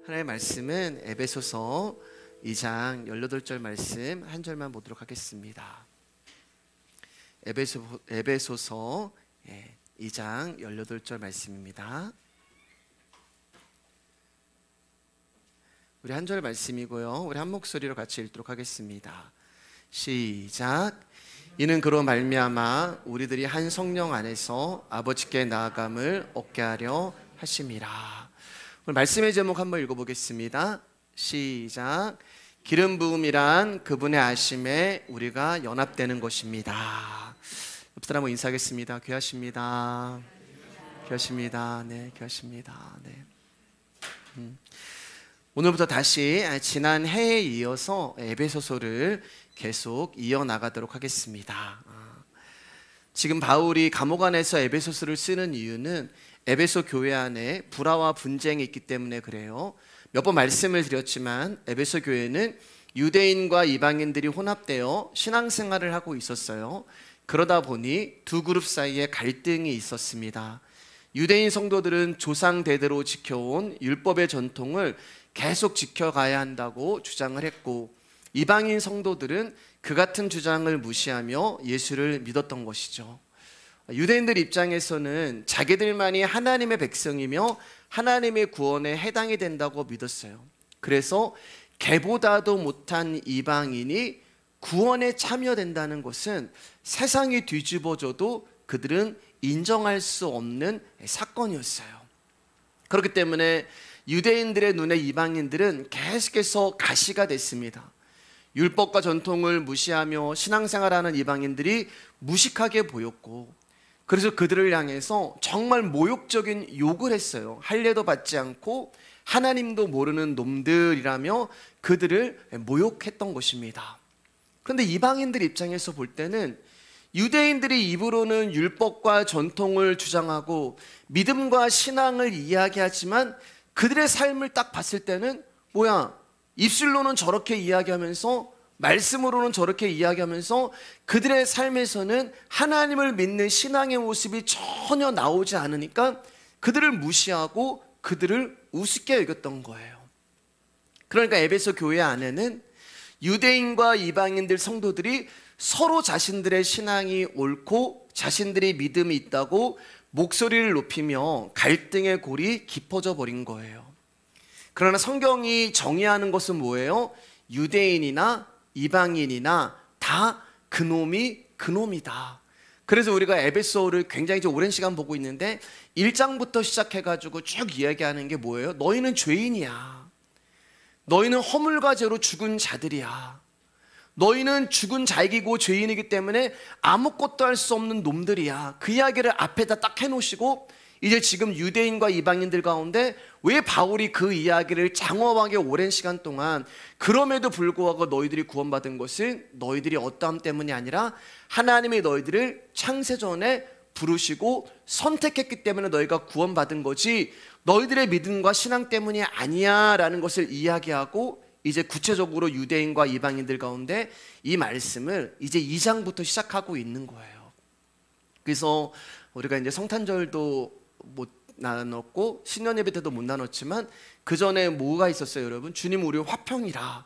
하나님의 말씀은 에베소서 2장 18절 말씀 한 절만 보도록 하겠습니다. 에베소서 2장 18절 말씀입니다. 우리 한 절 말씀이고요. 우리 한 목소리로 같이 읽도록 하겠습니다. 시작. 이는 그로 말미암아 우리들이 한 성령 안에서 아버지께 나아감을 얻게 하려 하심이라. 오늘 말씀의 제목 한번 읽어보겠습니다. 시작. 기름 부음이란 그분의 아심에 우리가 연합되는 것입니다. 옆 사람 한번 인사하겠습니다. 귀하십니다. 귀하십니다. 네, 귀하십니다. 네. 오늘부터 다시 지난 해에 이어서 에베소서를 계속 이어나가도록 하겠습니다. 지금 바울이 감옥 안에서 에베소서를 쓰는 이유는 에베소 교회 안에 불화와 분쟁이 있기 때문에 그래요. 몇 번 말씀을 드렸지만 에베소 교회는 유대인과 이방인들이 혼합되어 신앙생활을 하고 있었어요. 그러다 보니 두 그룹 사이에 갈등이 있었습니다. 유대인 성도들은 조상 대대로 지켜온 율법의 전통을 계속 지켜가야 한다고 주장을 했고, 이방인 성도들은 그 같은 주장을 무시하며 예수를 믿었던 것이죠. 유대인들 입장에서는 자기들만이 하나님의 백성이며 하나님의 구원에 해당이 된다고 믿었어요. 그래서 개보다도 못한 이방인이 구원에 참여된다는 것은 세상이 뒤집어져도 그들은 인정할 수 없는 사건이었어요. 그렇기 때문에 유대인들의 눈에 이방인들은 계속해서 가시가 됐습니다. 율법과 전통을 무시하며 신앙생활하는 이방인들이 무식하게 보였고, 그래서 그들을 향해서 정말 모욕적인 욕을 했어요. 할례도 받지 않고 하나님도 모르는 놈들이라며 그들을 모욕했던 것입니다. 그런데 이방인들 입장에서 볼 때는 유대인들이 입으로는 율법과 전통을 주장하고 믿음과 신앙을 이야기하지만 그들의 삶을 딱 봤을 때는 뭐야, 입술로는 저렇게 이야기하면서 말씀으로는 저렇게 이야기하면서 그들의 삶에서는 하나님을 믿는 신앙의 모습이 전혀 나오지 않으니까 그들을 무시하고 그들을 우습게 여겼던 거예요. 그러니까 에베소 교회 안에는 유대인과 이방인들 성도들이 서로 자신들의 신앙이 옳고 자신들이 믿음이 있다고 목소리를 높이며 갈등의 골이 깊어져 버린 거예요. 그러나 성경이 정의하는 것은 뭐예요? 유대인이나 이방인이나 다 그놈이 그놈이다. 그래서 우리가 에베소를 굉장히 좀 오랜 시간 보고 있는데 1장부터 시작해가지고 쭉 이야기하는 게 뭐예요? 너희는 죄인이야. 너희는 허물과 죄로 죽은 자들이야. 너희는 죽은 자이고 죄인이기 때문에 아무것도 할 수 없는 놈들이야. 그 이야기를 앞에다 딱 해놓으시고 이제 지금 유대인과 이방인들 가운데 왜 바울이 그 이야기를 장엄하게 오랜 시간 동안 그럼에도 불구하고 너희들이 구원받은 것은 너희들이 어떠함 때문이 아니라 하나님이 너희들을 창세전에 부르시고 선택했기 때문에 너희가 구원받은 거지 너희들의 믿음과 신앙 때문이 아니야 라는 것을 이야기하고 이제 구체적으로 유대인과 이방인들 가운데 이 말씀을 이제 2장부터 시작하고 있는 거예요. 그래서 우리가 이제 성탄절도 못 나눴고 신년 예배 때도 못 나눴지만 그 전에 뭐가 있었어요, 여러분? 주님 우리 화평이라,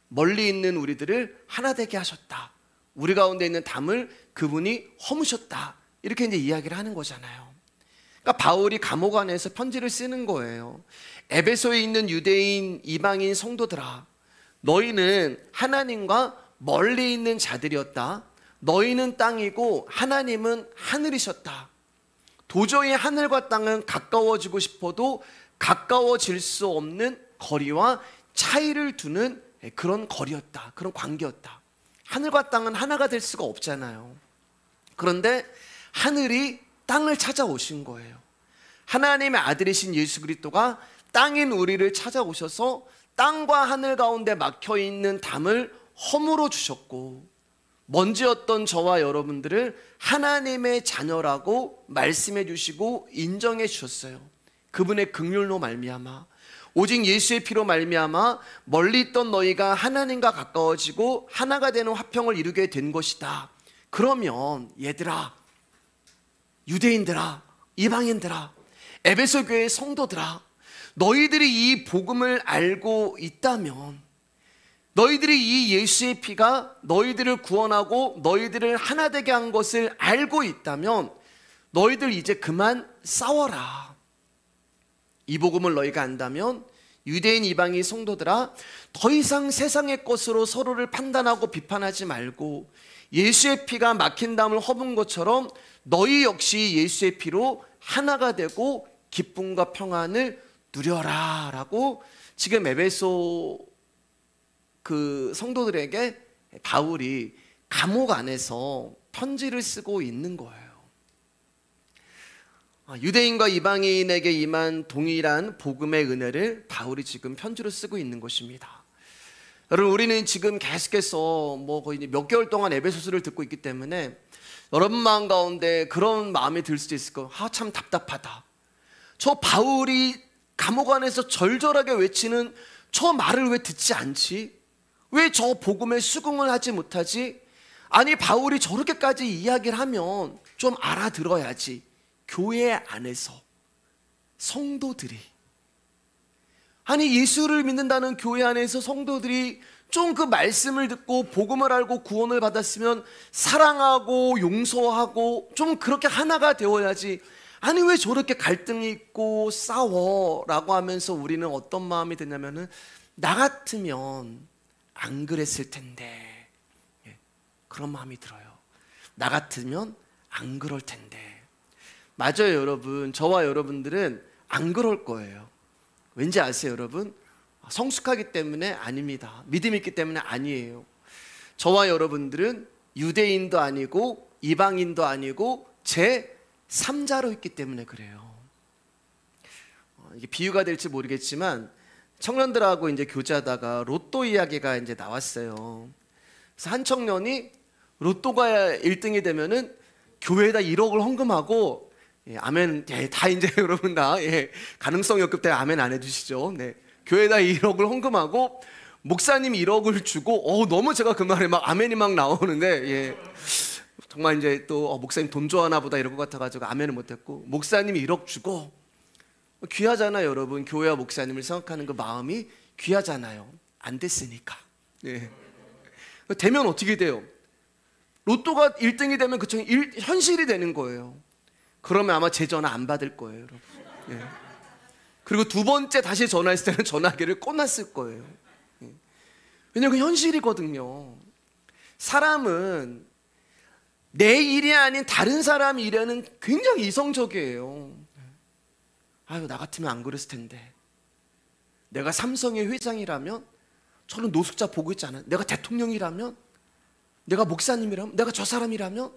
멀리 있는 우리들을 하나 되게 하셨다. 우리 가운데 있는 담을 그분이 허무셨다. 이렇게 이제 이야기를 하는 거잖아요. 그러니까 바울이 감옥 안에서 편지를 쓰는 거예요. 에베소에 있는 유대인, 이방인 성도들아, 너희는 하나님과 멀리 있는 자들이었다. 너희는 땅이고 하나님은 하늘이셨다. 도저히 하늘과 땅은 가까워지고 싶어도 가까워질 수 없는 거리와 차이를 두는 그런 거리였다. 그런 관계였다. 하늘과 땅은 하나가 될 수가 없잖아요. 그런데 하늘이 땅을 찾아오신 거예요. 하나님의 아들이신 예수 그리스도가 땅인 우리를 찾아오셔서 땅과 하늘 가운데 막혀있는 담을 허물어 주셨고, 먼지였던 저와 여러분들을 하나님의 자녀라고 말씀해 주시고 인정해 주셨어요. 그분의 긍휼로 말미암아, 오직 예수의 피로 말미암아 멀리 있던 너희가 하나님과 가까워지고 하나가 되는 화평을 이루게 된 것이다. 그러면 얘들아, 유대인들아, 이방인들아, 에베소 교회의 성도들아, 너희들이 이 복음을 알고 있다면, 너희들이 이 예수의 피가 너희들을 구원하고 너희들을 하나 되게 한 것을 알고 있다면 너희들 이제 그만 싸워라. 이 복음을 너희가 안다면 유대인 이방인 성도들아, 더 이상 세상의 것으로 서로를 판단하고 비판하지 말고 예수의 피가 막힌 담을 허문 것처럼 너희 역시 예수의 피로 하나가 되고 기쁨과 평안을 누려라 라고 지금 에베소 그 성도들에게 바울이 감옥 안에서 편지를 쓰고 있는 거예요. 유대인과 이방인에게 임한 동일한 복음의 은혜를 바울이 지금 편지로 쓰고 있는 것입니다. 여러분, 우리는 지금 계속해서 거의 몇 개월 동안 에베소서를 듣고 있기 때문에 여러분 마음 가운데 그런 마음이 들 수도 있을 거예요. 참 답답하다. 저 바울이 감옥 안에서 절절하게 외치는 저 말을 왜 듣지 않지? 왜 저 복음에 수긍을 하지 못하지? 아니, 바울이 저렇게까지 이야기를 하면 좀 알아들어야지. 교회 안에서 성도들이, 아니 예수를 믿는다는 교회 안에서 성도들이 좀 그 말씀을 듣고 복음을 알고 구원을 받았으면 사랑하고 용서하고 좀 그렇게 하나가 되어야지. 아니 왜 저렇게 갈등이 있고 싸워 라고 하면서 우리는 어떤 마음이 드냐면은 나 같으면 안 그랬을 텐데, 그런 마음이 들어요. 나 같으면 안 그럴 텐데. 맞아요, 여러분. 저와 여러분들은 안 그럴 거예요. 왠지 아세요, 여러분? 성숙하기 때문에 아닙니다. 믿음이 있기 때문에 아니에요. 저와 여러분들은 유대인도 아니고 이방인도 아니고 제 3자로 있기 때문에 그래요. 이게 비유가 될지 모르겠지만 청년들하고 이제 교제하다가 로또 이야기가 이제 나왔어요. 그래서 한 청년이 로또가 1등이 되면은 교회에다 1억을 헌금하고, 아멘. 다 이제 여러분 다 가능성이 없기 때문에 아멘 안 해주시죠. 교회에다 1억을 헌금하고 목사님 1억을 주고, 너무 제가 그 말에 막 아멘이 막 나오는데, 정말 이제 또 목사님 돈 좋아하나 보다 이럴 것 같아가지고 아멘을 못했고, 목사님이 1억 주고, 귀하잖아요, 여러분. 교회와 목사님을 생각하는 그 마음이 귀하잖아요. 안 됐으니까. 되면 어떻게 돼요? 로또가 1등이 되면 그쵸, 현실이 되는 거예요. 그러면 아마 제 전화 안 받을 거예요, 여러분. 그리고 두 번째 다시 전화했을 때는 전화기를 꺼놨을 거예요. 왜냐면 그 현실이거든요. 사람은 내 일이 아닌 다른 사람 일에는 굉장히 이성적이에요. 아유, 나 같으면 안 그랬을 텐데. 내가 삼성의 회장이라면, 저는 노숙자 보고 있지 않아요? 내가 대통령이라면, 내가 목사님이라면, 내가 저 사람이라면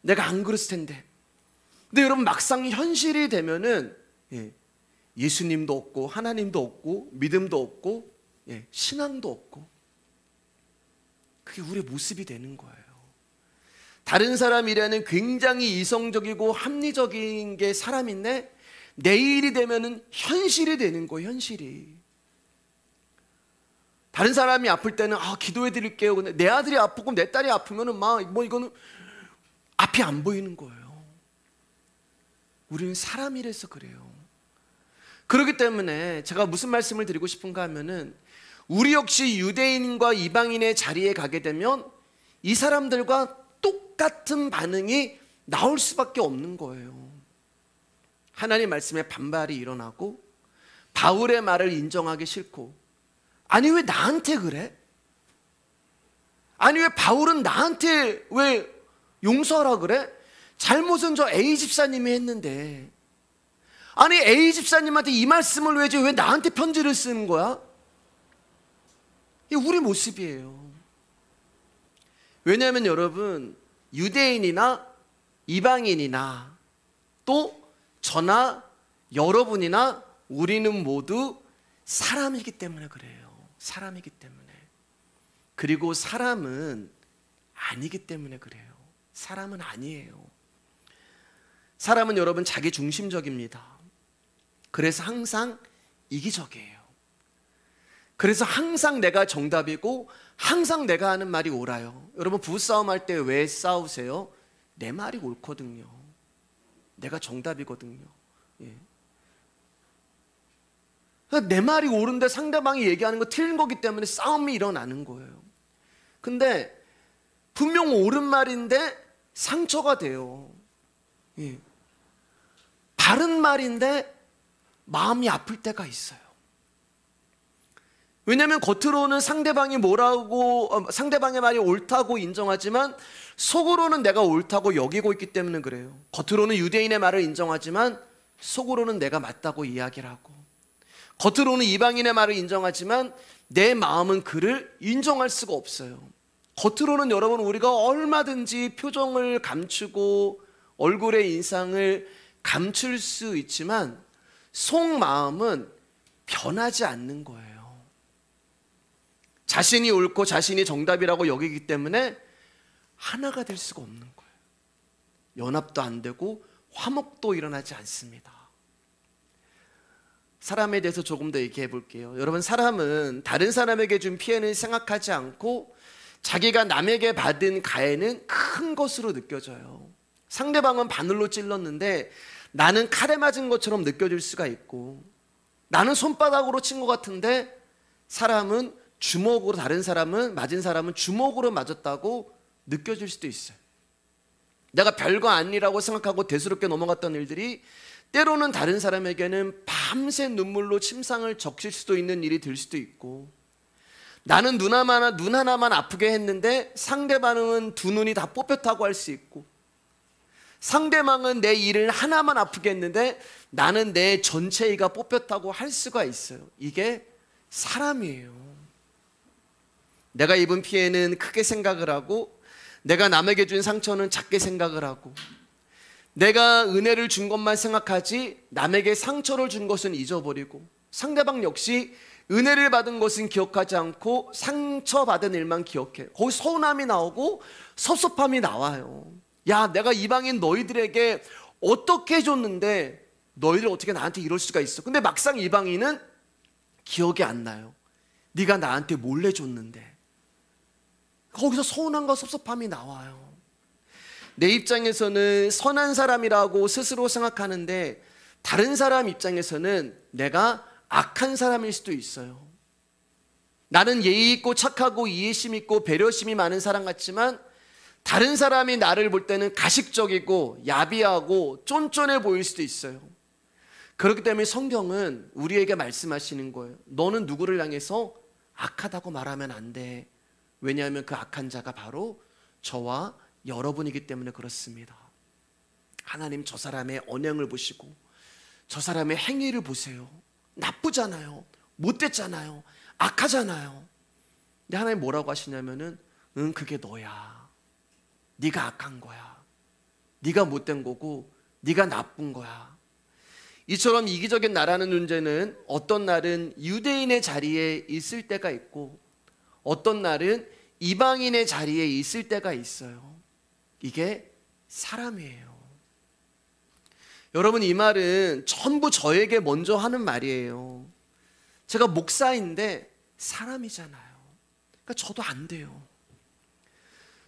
내가 안 그랬을 텐데. 근데 여러분, 막상 현실이 되면은 예수님도 없고 하나님도 없고 믿음도 없고 신앙도 없고, 그게 우리의 모습이 되는 거예요. 다른 사람 일에는 굉장히 이성적이고 합리적인 게 사람인데 내 일이 되면은 현실이 되는 거예요. 현실이. 다른 사람이 아플 때는 기도해 드릴게요. 근데 내 아들이 아프고 내 딸이 아프면은 이거는 앞이 안 보이는 거예요. 우리는 사람이라서 그래요. 그렇기 때문에 제가 무슨 말씀을 드리고 싶은가 하면은, 우리 역시 유대인과 이방인의 자리에 가게 되면 이 사람들과 똑같은 반응이 나올 수밖에 없는 거예요. 하나님 말씀에 반발이 일어나고, 바울의 말을 인정하기 싫고, 아니 왜 나한테 그래? 아니 왜 바울은 나한테 왜 용서하라 그래? 잘못은 저 A 집사님이 했는데, 아니 A 집사님한테 이 말씀을 왜 나한테 편지를 쓰는 거야? 이게 우리 모습이에요. 왜냐하면 여러분, 유대인이나 이방인이나 또 저나 여러분이나 우리는 모두 사람이기 때문에 그래요. 사람이기 때문에. 그리고 사람은 아니기 때문에 그래요. 사람은 아니에요. 사람은 여러분 자기 중심적입니다. 그래서 항상 이기적이에요. 그래서 항상 내가 정답이고 항상 내가 하는 말이 옳아요. 여러분, 부부싸움 할 때 왜 싸우세요? 내 말이 옳거든요. 내가 정답이거든요. 내 말이 옳은데 상대방이 얘기하는 거 틀린 거기 때문에 싸움이 일어나는 거예요. 근데 분명 옳은 말인데 상처가 돼요. 예. 바른 말인데 마음이 아플 때가 있어요. 왜냐하면 겉으로는 상대방이 상대방의 말이 옳다고 인정하지만 속으로는 내가 옳다고 여기고 있기 때문에 그래요. 겉으로는 유대인의 말을 인정하지만 속으로는 내가 맞다고 이야기를 하고, 겉으로는 이방인의 말을 인정하지만 내 마음은 그를 인정할 수가 없어요. 겉으로는 여러분 우리가 얼마든지 표정을 감추고 얼굴의 인상을 감출 수 있지만 속마음은 변하지 않는 거예요. 자신이 옳고 자신이 정답이라고 여기기 때문에 하나가 될 수가 없는 거예요. 연합도 안 되고 화목도 일어나지 않습니다. 사람에 대해서 조금 더 얘기해 볼게요. 여러분, 사람은 다른 사람에게 준 피해는 생각하지 않고 자기가 남에게 받은 가해는 큰 것으로 느껴져요. 상대방은 바늘로 찔렀는데 나는 칼에 맞은 것처럼 느껴질 수가 있고, 나는 손바닥으로 친 것 같은데 사람은 주먹으로, 맞은 사람은 주먹으로 맞았다고 느껴질 수도 있어요. 내가 별거 아니라고 생각하고 대수롭게 넘어갔던 일들이 때로는 다른 사람에게는 밤새 눈물로 침상을 적실 수도 있는 일이 될 수도 있고, 나는 눈 하나만 아프게 했는데 상대방은 두 눈이 다 뽑혔다고 할 수 있고, 상대방은 내 일을 하나만 아프게 했는데 나는 내 전체 이가 뽑혔다고 할 수가 있어요. 이게 사람이에요. 내가 입은 피해는 크게 생각을 하고, 내가 남에게 준 상처는 작게 생각을 하고, 내가 은혜를 준 것만 생각하지 남에게 상처를 준 것은 잊어버리고, 상대방 역시 은혜를 받은 것은 기억하지 않고 상처받은 일만 기억해. 거기 서운함이 나오고 섭섭함이 나와요. 야, 내가 이방인 너희들에게 어떻게 해줬는데 너희들 어떻게 나한테 이럴 수가 있어. 근데 막상 이방인은 기억이 안 나요. 네가 나한테 몰래 줬는데. 거기서 서운함과 섭섭함이 나와요. 내 입장에서는 선한 사람이라고 스스로 생각하는데 다른 사람 입장에서는 내가 악한 사람일 수도 있어요. 나는 예의 있고 착하고 이해심 있고 배려심이 많은 사람 같지만 다른 사람이 나를 볼 때는 가식적이고 야비하고 쫀쫀해 보일 수도 있어요. 그렇기 때문에 성경은 우리에게 말씀하시는 거예요. 너는 누구를 향해서 악하다고 말하면 안 돼. 왜냐하면 그 악한 자가 바로 저와 여러분이기 때문에 그렇습니다. 하나님, 저 사람의 언행을 보시고 저 사람의 행위를 보세요. 나쁘잖아요. 못됐잖아요. 악하잖아요. 근데 하나님 뭐라고 하시냐면은 그게 너야. 네가 악한 거야. 네가 못된 거고 네가 나쁜 거야. 이처럼 이기적인 나라는 존재는 어떤 날은 유대인의 자리에 있을 때가 있고 어떤 날은 이방인의 자리에 있을 때가 있어요. 이게 사람이에요. 여러분, 이 말은 전부 저에게 먼저 하는 말이에요. 제가 목사인데 사람이잖아요. 그러니까 저도 안 돼요.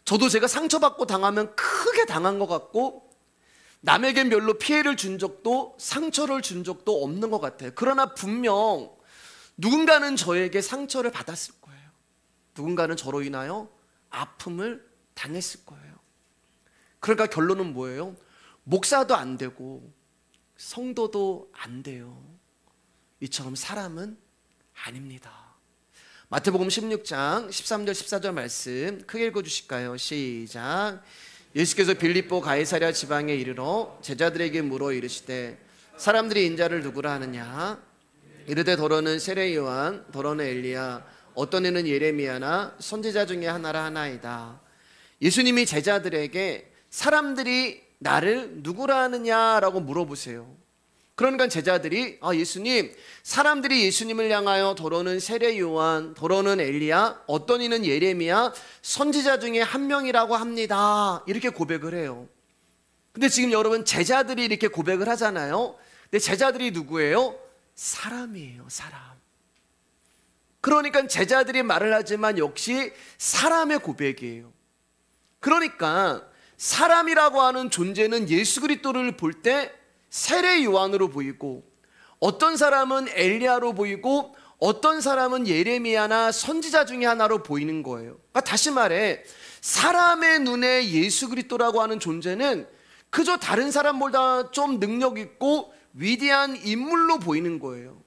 저도 제가 상처받고 당하면 크게 당한 것 같고 남에겐 별로 피해를 준 적도 상처를 준 적도 없는 것 같아요. 그러나 분명 누군가는 저에게 상처를 받았을 거예요. 누군가는 저로 인하여 아픔을 당했을 거예요. 그러니까 결론은 뭐예요? 목사도 안 되고 성도도 안 돼요. 이처럼 사람은 아닙니다. 마태복음 16장 13절 14절 말씀 크게 읽어주실까요? 시작. 예수께서 빌립보 가이사랴 지방에 이르러 제자들에게 물어 이르시되 사람들이 인자를 누구라 하느냐? 이르되 더러는 세례 요한, 더러는 엘리야, 어떤 이는 예레미야나 선지자 중에 하나라 하나이다. 예수님이 제자들에게 사람들이 나를 누구라 하느냐라고 물어보세요. 그러니까 제자들이 예수님, 사람들이 예수님을 향하여 더러는 세례 요한, 더러는 엘리야, 어떤 이는 예레미야, 선지자 중에 한 명이라고 합니다. 이렇게 고백을 해요. 근데 지금 여러분, 제자들이 이렇게 고백을 하잖아요. 근데 제자들이 누구예요? 사람이에요. 사람. 그러니까 제자들이 말을 하지만 역시 사람의 고백이에요. 그러니까 사람이라고 하는 존재는 예수 그리스도를 볼 때 세례 요한으로 보이고 어떤 사람은 엘리야로 보이고 어떤 사람은 예레미야나 선지자 중에 하나로 보이는 거예요. 그러니까 다시 말해 사람의 눈에 예수 그리스도라고 하는 존재는 그저 다른 사람보다 좀 능력 있고 위대한 인물로 보이는 거예요.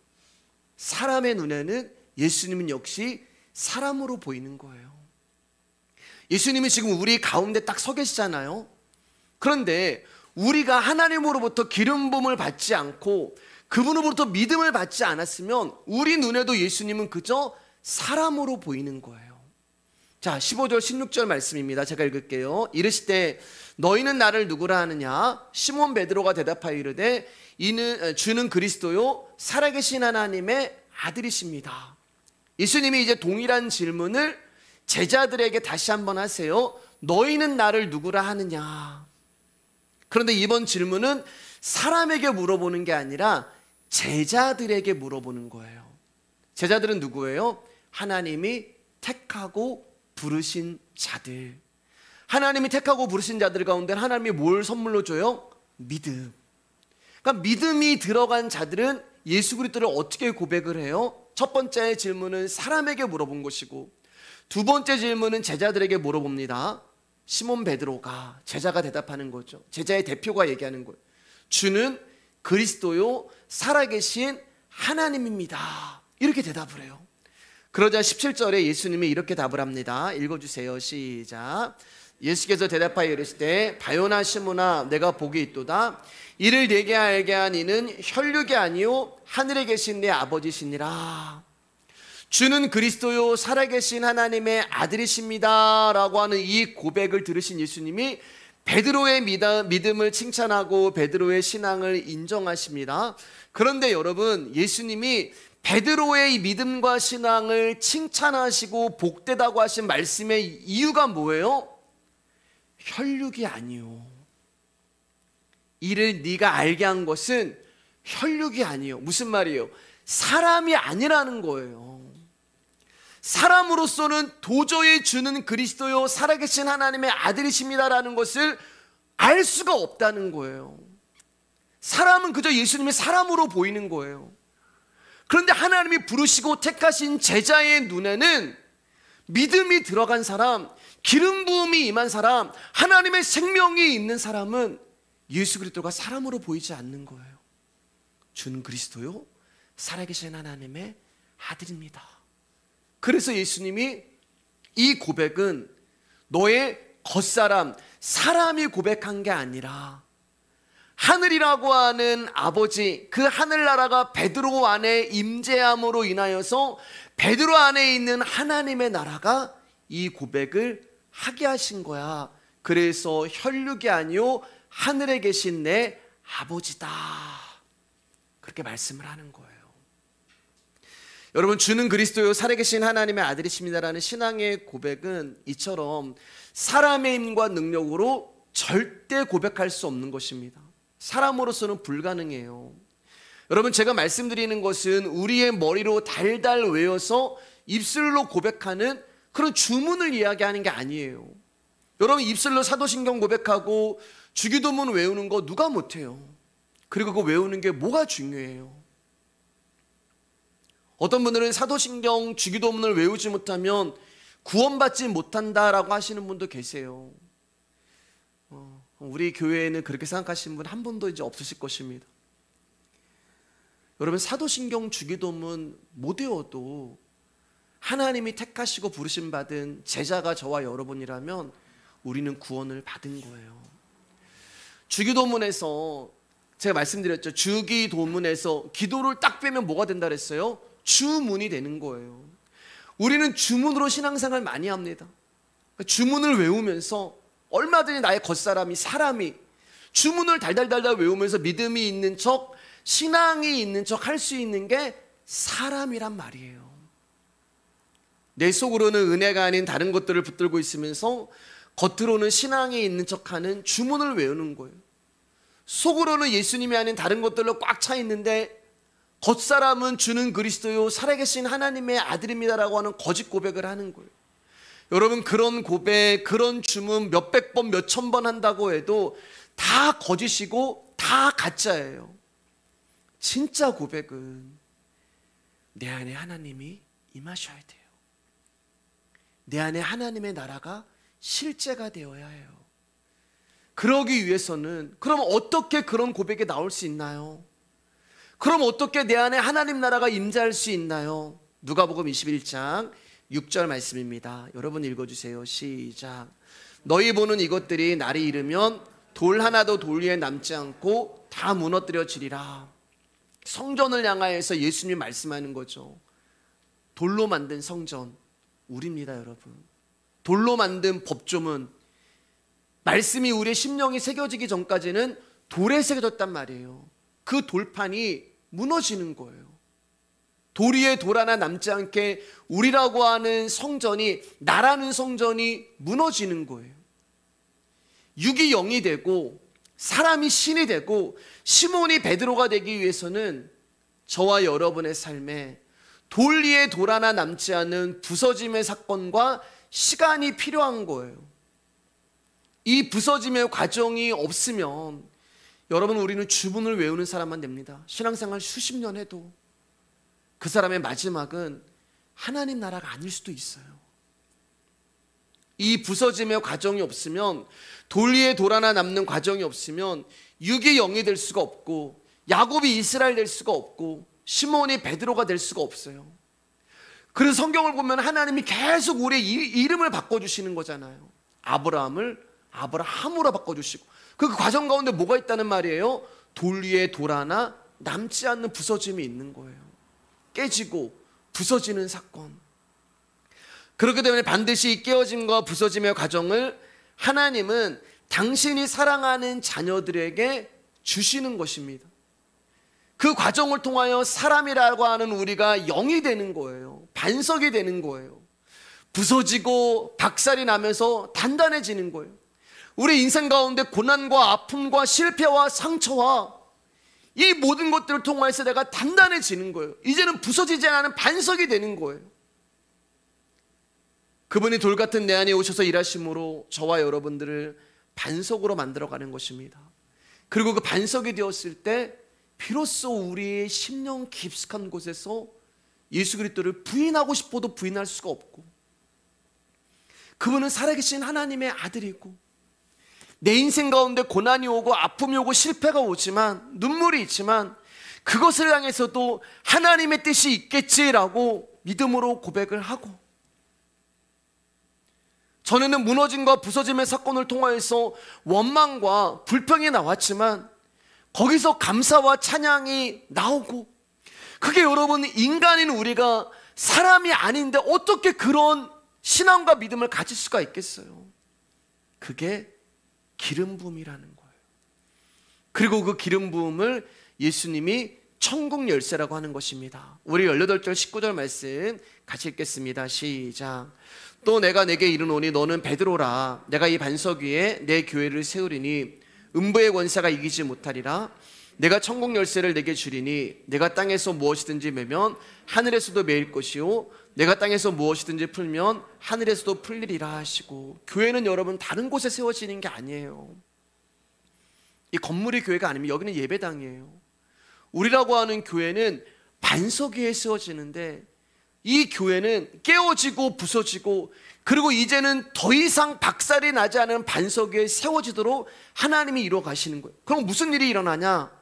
사람의 눈에는 예수님은 역시 사람으로 보이는 거예요. 예수님이 지금 우리 가운데 딱 서 계시잖아요. 그런데 우리가 하나님으로부터 기름 부음을 받지 않고 그분으로부터 믿음을 받지 않았으면 우리 눈에도 예수님은 그저 사람으로 보이는 거예요. 자, 15절 16절 말씀입니다. 제가 읽을게요. 이르시되 너희는 나를 누구라 하느냐? 시몬 베드로가 대답하여 이르되 주는 그리스도요 살아계신 하나님의 아들이십니다. 예수님이 이제 동일한 질문을 제자들에게 다시 한번 하세요. 너희는 나를 누구라 하느냐? 그런데 이번 질문은 사람에게 물어보는 게 아니라 제자들에게 물어보는 거예요. 제자들은 누구예요? 하나님이 택하고 부르신 자들. 하나님이 택하고 부르신 자들 가운데 하나님이 뭘 선물로 줘요? 믿음. 그러니까 믿음이 들어간 자들은 예수 그리스도를 어떻게 고백을 해요? 첫 번째 질문은 사람에게 물어본 것이고 두 번째 질문은 제자들에게 물어봅니다. 시몬 베드로가 제자가 대답하는 거죠. 제자의 대표가 얘기하는 거예요. 주는 그리스도요 살아계신 하나님입니다. 이렇게 대답을 해요. 그러자 17절에 예수님이 이렇게 답을 합니다. 읽어주세요. 시작. 예수께서 대답하여 이르시되 바요나 시몬아 내가 복이 있도다. 이를 내게 알게 한 이는 혈육이 아니요 하늘에 계신 내 아버지시니라. 주는 그리스도요 살아계신 하나님의 아들이십니다 라고 하는 이 고백을 들으신 예수님이 베드로의 믿음을 칭찬하고 베드로의 신앙을 인정하십니다. 그런데 여러분, 예수님이 베드로의 이 믿음과 신앙을 칭찬하시고 복되다고 하신 말씀의 이유가 뭐예요? 혈육이 아니요. 이를 네가 알게 한 것은 혈육이 아니요. 무슨 말이에요? 사람이 아니라는 거예요. 사람으로서는 도저히 주는 그리스도요 살아계신 하나님의 아들이십니다라는 것을 알 수가 없다는 거예요. 사람은 그저 예수님이 사람으로 보이는 거예요. 그런데 하나님이 부르시고 택하신 제자의 눈에는 믿음이 들어간 사람, 기름 부음이 임한 사람, 하나님의 생명이 있는 사람은 예수 그리스도가 사람으로 보이지 않는 거예요. 주는 그리스도요 살아계신 하나님의 아들입니다. 그래서 예수님이 이 고백은 너의 겉사람, 사람이 고백한 게 아니라 하늘이라고 하는 아버지, 그 하늘나라가 베드로 안에 임재함으로 인하여서 베드로 안에 있는 하나님의 나라가 이 고백을 하게 하신 거야. 그래서 혈육이 아니요 하늘에 계신 내 아버지다. 그렇게 말씀을 하는 거예요. 여러분, 주는 그리스도요 살아계신 하나님의 아들이십니다라는 신앙의 고백은 이처럼 사람의 힘과 능력으로 절대 고백할 수 없는 것입니다. 사람으로서는 불가능해요. 여러분, 제가 말씀드리는 것은 우리의 머리로 달달 외워서 입술로 고백하는 그런 주문을 이야기하는 게 아니에요. 여러분, 입술로 사도신경 고백하고 주기도문 외우는 거 누가 못해요? 그리고 그거 외우는 게 뭐가 중요해요? 어떤 분들은 사도신경 주기도문을 외우지 못하면 구원받지 못한다라고 하시는 분도 계세요. 우리 교회에는 그렇게 생각하시는 분 한 분도 이제 없으실 것입니다. 여러분, 사도신경 주기도문 못 외워도 하나님이 택하시고 부르심 받은 제자가 저와 여러분이라면 우리는 구원을 받은 거예요. 주기도문에서 제가 말씀드렸죠. 주기도문에서 기도를 딱 빼면 뭐가 된다 그랬어요? 주문이 되는 거예요. 우리는 주문으로 신앙생활 많이 합니다. 주문을 외우면서 얼마든지 나의 겉사람이, 사람이 주문을 달달달달 외우면서 믿음이 있는 척, 신앙이 있는 척 할 수 있는 게 사람이란 말이에요. 내 속으로는 은혜가 아닌 다른 것들을 붙들고 있으면서 겉으로는 신앙이 있는 척하는 주문을 외우는 거예요. 속으로는 예수님이 아닌 다른 것들로 꽉 차 있는데 겉사람은 주는 그리스도요 살아계신 하나님의 아들입니다라고 하는 거짓 고백을 하는 거예요. 여러분, 그런 고백, 그런 주문 몇백 번, 몇천 번 한다고 해도 다 거짓이고 다 가짜예요. 진짜 고백은 내 안에 하나님이 임하셔야 돼요. 내 안에 하나님의 나라가 실제가 되어야 해요. 그러기 위해서는 그럼 어떻게 그런 고백이 나올 수 있나요? 그럼 어떻게 내 안에 하나님 나라가 임재할 수 있나요? 누가복음 21장 6절 말씀입니다. 여러분 읽어주세요. 시작. 너희 보는 이것들이 날이 이르면 돌 하나도 돌 위에 남지 않고 다 무너뜨려지리라. 성전을 향하여서 예수님이 말씀하는 거죠. 돌로 만든 성전 우리입니다, 여러분. 돌로 만든 법조문, 말씀이 우리의 심령이 새겨지기 전까지는 돌에 새겨졌단 말이에요. 그 돌판이 무너지는 거예요. 돌 위에 돌 하나 남지 않게 우리라고 하는 성전이, 나라는 성전이 무너지는 거예요. 육이 영이 되고 사람이 신이 되고 시몬이 베드로가 되기 위해서는 저와 여러분의 삶에 돌 위에 돌 하나 남지 않은 부서짐의 사건과 시간이 필요한 거예요. 이 부서짐의 과정이 없으면 여러분, 우리는 주문을 외우는 사람만 됩니다. 신앙생활 수십 년 해도 그 사람의 마지막은 하나님 나라가 아닐 수도 있어요. 이 부서짐의 과정이 없으면, 돌 위에 돌 하나 남는 과정이 없으면 육이 영이 될 수가 없고, 야곱이 이스라엘 될 수가 없고, 시몬이 베드로가 될 수가 없어요. 그래서 성경을 보면 하나님이 계속 우리의 이름을 바꿔주시는 거잖아요. 아브라함을 아브라함으로 바꿔주시고, 그 과정 가운데 뭐가 있다는 말이에요? 돌 위에 돌 하나 남지 않는 부서짐이 있는 거예요. 깨지고 부서지는 사건. 그렇기 때문에 반드시 이 깨어짐과 부서짐의 과정을 하나님은 당신이 사랑하는 자녀들에게 주시는 것입니다. 그 과정을 통하여 사람이라고 하는 우리가 영이 되는 거예요. 반석이 되는 거예요. 부서지고 박살이 나면서 단단해지는 거예요. 우리 인생 가운데 고난과 아픔과 실패와 상처와 이 모든 것들을 통해서 내가 단단해지는 거예요. 이제는 부서지지 않는 반석이 되는 거예요. 그분이 돌 같은 내 안에 오셔서 일하심으로 저와 여러분들을 반석으로 만들어가는 것입니다. 그리고 그 반석이 되었을 때 비로소 우리의 심령 깊숙한 곳에서 예수 그리스도를 부인하고 싶어도 부인할 수가 없고, 그분은 살아계신 하나님의 아들이고, 내 인생 가운데 고난이 오고 아픔이 오고 실패가 오지만, 눈물이 있지만 그것을 향해서도 하나님의 뜻이 있겠지라고 믿음으로 고백을 하고, 전에는 무너짐과 부서짐의 사건을 통하여서 원망과 불평이 나왔지만 거기서 감사와 찬양이 나오고, 그게 여러분, 인간인 우리가 사람이 아닌데 어떻게 그런 신앙과 믿음을 가질 수가 있겠어요? 그게 기름 부음이라는 거예요. 그리고 그 기름 부음을 예수님이 천국 열쇠라고 하는 것입니다. 우리 18절 19절 말씀 같이 읽겠습니다. 시작. 또 내가 내게 이르노니 너는 베드로라. 내가 이 반석 위에 내 교회를 세우리니 음부의 권세가 이기지 못하리라. 내가 천국 열쇠를 내게 주리니 내가 땅에서 무엇이든지 매면 하늘에서도 매일 것이요 내가 땅에서 무엇이든지 풀면 하늘에서도 풀리리라 하시고, 교회는 여러분 다른 곳에 세워지는 게 아니에요. 이 건물이 교회가 아니면 여기는 예배당이에요. 우리라고 하는 교회는 반석 위에 세워지는데, 이 교회는 깨어지고 부서지고, 그리고 이제는 더 이상 박살이 나지 않은 반석 위에 세워지도록 하나님이 이루어 가시는 거예요. 그럼 무슨 일이 일어나냐?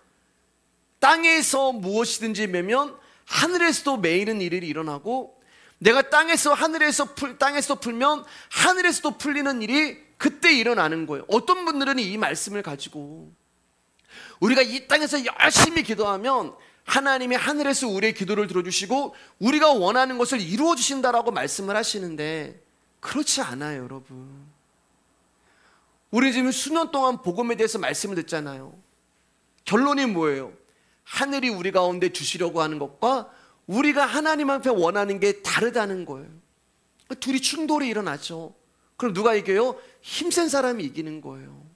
땅에서 무엇이든지 매면 하늘에서도 매이는 일이 일어나고, 내가 땅에서 풀면 하늘에서도 풀리는 일이 그때 일어나는 거예요. 어떤 분들은 이 말씀을 가지고 우리가 이 땅에서 열심히 기도하면 하나님이 하늘에서 우리의 기도를 들어주시고 우리가 원하는 것을 이루어 주신다라고 말씀을 하시는데, 그렇지 않아요, 여러분. 우리 지금 수년 동안 복음에 대해서 말씀을 듣잖아요. 결론이 뭐예요? 하늘이 우리 가운데 주시려고 하는 것과 우리가 하나님 앞에 원하는 게 다르다는 거예요. 둘이 충돌이 일어나죠. 그럼 누가 이겨요? 힘센 사람이 이기는 거예요.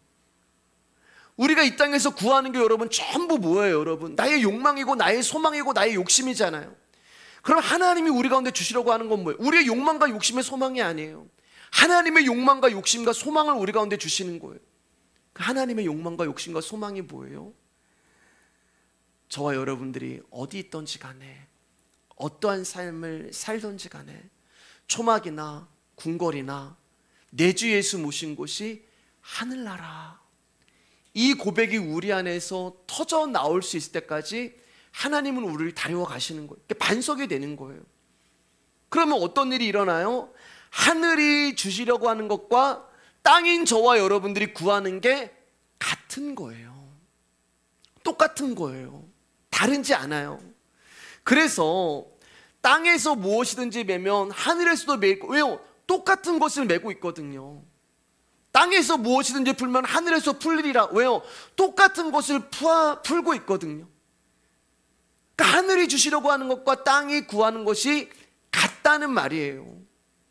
우리가 이 땅에서 구하는 게 여러분 전부 뭐예요, 여러분? 나의 욕망이고 나의 소망이고 나의 욕심이잖아요. 그럼 하나님이 우리 가운데 주시려고 하는 건 뭐예요? 우리의 욕망과 욕심의 소망이 아니에요. 하나님의 욕망과 욕심과 소망을 우리 가운데 주시는 거예요. 하나님의 욕망과 욕심과 소망이 뭐예요? 저와 여러분들이 어디 있던지 간에, 어떠한 삶을 살던지 간에 초막이나 궁궐이나 내 주 예수 모신 곳이 하늘나라, 이 고백이 우리 안에서 터져 나올 수 있을 때까지 하나님은 우리를 다려와 가시는 거예요. 반석이 되는 거예요. 그러면 어떤 일이 일어나요? 하늘이 주시려고 하는 것과 땅인 저와 여러분들이 구하는 게 같은 거예요. 똑같은 거예요. 다르지 않아요. 그래서 땅에서 무엇이든지 매면 하늘에서도 매일, 왜요? 똑같은 것을 메고 있거든요. 땅에서 무엇이든지 풀면 하늘에서 풀리리라. 왜요? 똑같은 것을 풀고 있거든요. 그러니까 하늘이 주시려고 하는 것과 땅이 구하는 것이 같다는 말이에요.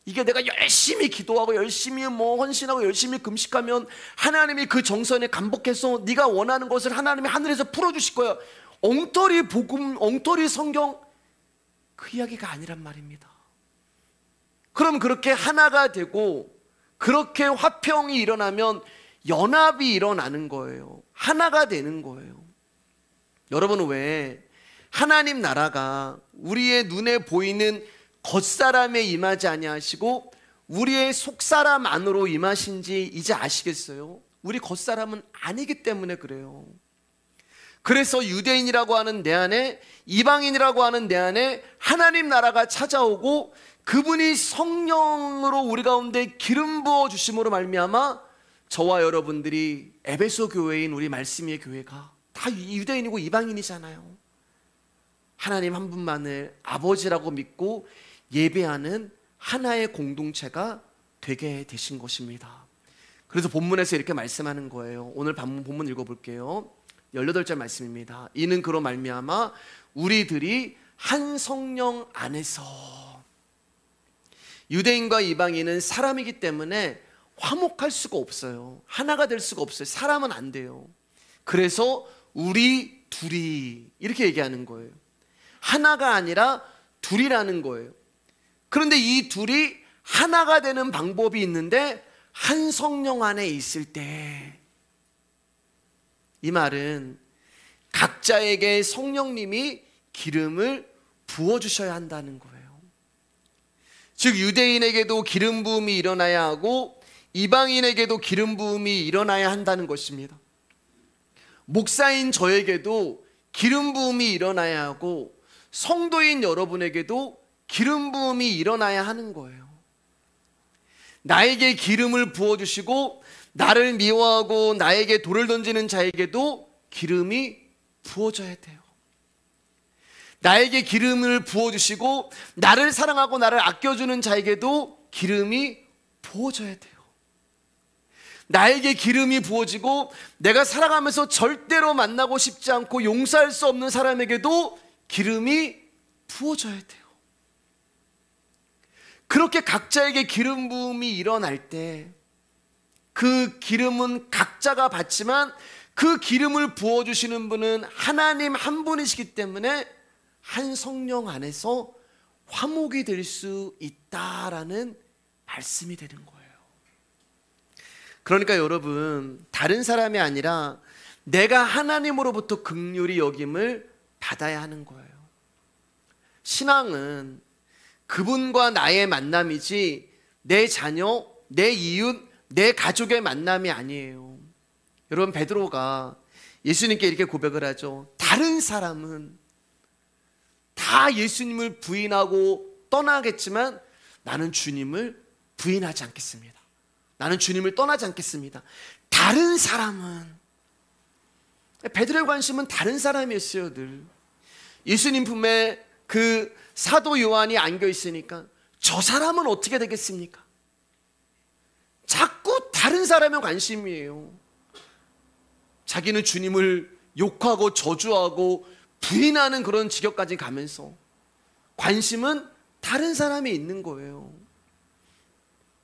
이게 내가 열심히 기도하고 열심히 헌신하고 열심히 금식하면 하나님이 그 정선에 감복해서 네가 원하는 것을 하나님이 하늘에서 풀어주실 거야. 엉터리 복음, 엉터리 성경, 그 이야기가 아니란 말입니다. 그럼 그렇게 하나가 되고 그렇게 화평이 일어나면 연합이 일어나는 거예요. 하나가 되는 거예요. 여러분, 왜 하나님 나라가 우리의 눈에 보이는 겉사람에 임하지 아니하시고 우리의 속사람 안으로 임하신지 이제 아시겠어요? 우리 겉사람은 아니기 때문에 그래요. 그래서 유대인이라고 하는 내 안에, 이방인이라고 하는 내 안에 하나님 나라가 찾아오고 그분이 성령으로 우리 가운데 기름 부어 주심으로 말미암아 저와 여러분들이 에베소 교회인 우리 말씀의 교회가 다 유대인이고 이방인이잖아요. 하나님 한 분만을 아버지라고 믿고 예배하는 하나의 공동체가 되게 되신 것입니다. 그래서 본문에서 이렇게 말씀하는 거예요. 오늘 본문 읽어볼게요. 18절 말씀입니다. 이는 그로 말미암아 우리들이 한 성령 안에서, 유대인과 이방인은 사람이기 때문에 화목할 수가 없어요. 하나가 될 수가 없어요. 사람은 안 돼요. 그래서 우리 둘이 이렇게 얘기하는 거예요. 하나가 아니라 둘이라는 거예요. 그런데 이 둘이 하나가 되는 방법이 있는데 한 성령 안에 있을 때, 이 말은 각자에게 성령님이 기름을 부어주셔야 한다는 거예요. 즉 유대인에게도 기름 부음이 일어나야 하고 이방인에게도 기름 부음이 일어나야 한다는 것입니다. 목사인 저에게도 기름 부음이 일어나야 하고 성도인 여러분에게도 기름 부음이 일어나야 하는 거예요. 나에게 기름을 부어주시고 나를 미워하고 나에게 돌을 던지는 자에게도 기름이 부어져야 돼요. 나에게 기름을 부어주시고 나를 사랑하고 나를 아껴주는 자에게도 기름이 부어져야 돼요. 나에게 기름이 부어지고 내가 살아가면서 절대로 만나고 싶지 않고 용서할 수 없는 사람에게도 기름이 부어져야 돼요. 그렇게 각자에게 기름 부음이 일어날 때 그 기름은 각자가 받지만 그 기름을 부어주시는 분은 하나님 한 분이시기 때문에 한 성령 안에서 화목이 될 수 있다라는 말씀이 되는 거예요. 그러니까 여러분, 다른 사람이 아니라 내가 하나님으로부터 긍휼히 여김을 받아야 하는 거예요. 신앙은 그분과 나의 만남이지 내 자녀, 내 이웃, 내 가족의 만남이 아니에요. 여러분, 베드로가 예수님께 이렇게 고백을 하죠. 다른 사람은 다 예수님을 부인하고 떠나겠지만 나는 주님을 부인하지 않겠습니다. 나는 주님을 떠나지 않겠습니다. 다른 사람은, 베드로의 관심은 다른 사람이었어요. 늘 예수님 품에 그 사도 요한이 안겨 있으니까 저 사람은 어떻게 되겠습니까? 자꾸 다른 사람의 관심이에요. 자기는 주님을 욕하고 저주하고 부인하는 그런 지경까지 가면서 관심은 다른 사람이 있는 거예요.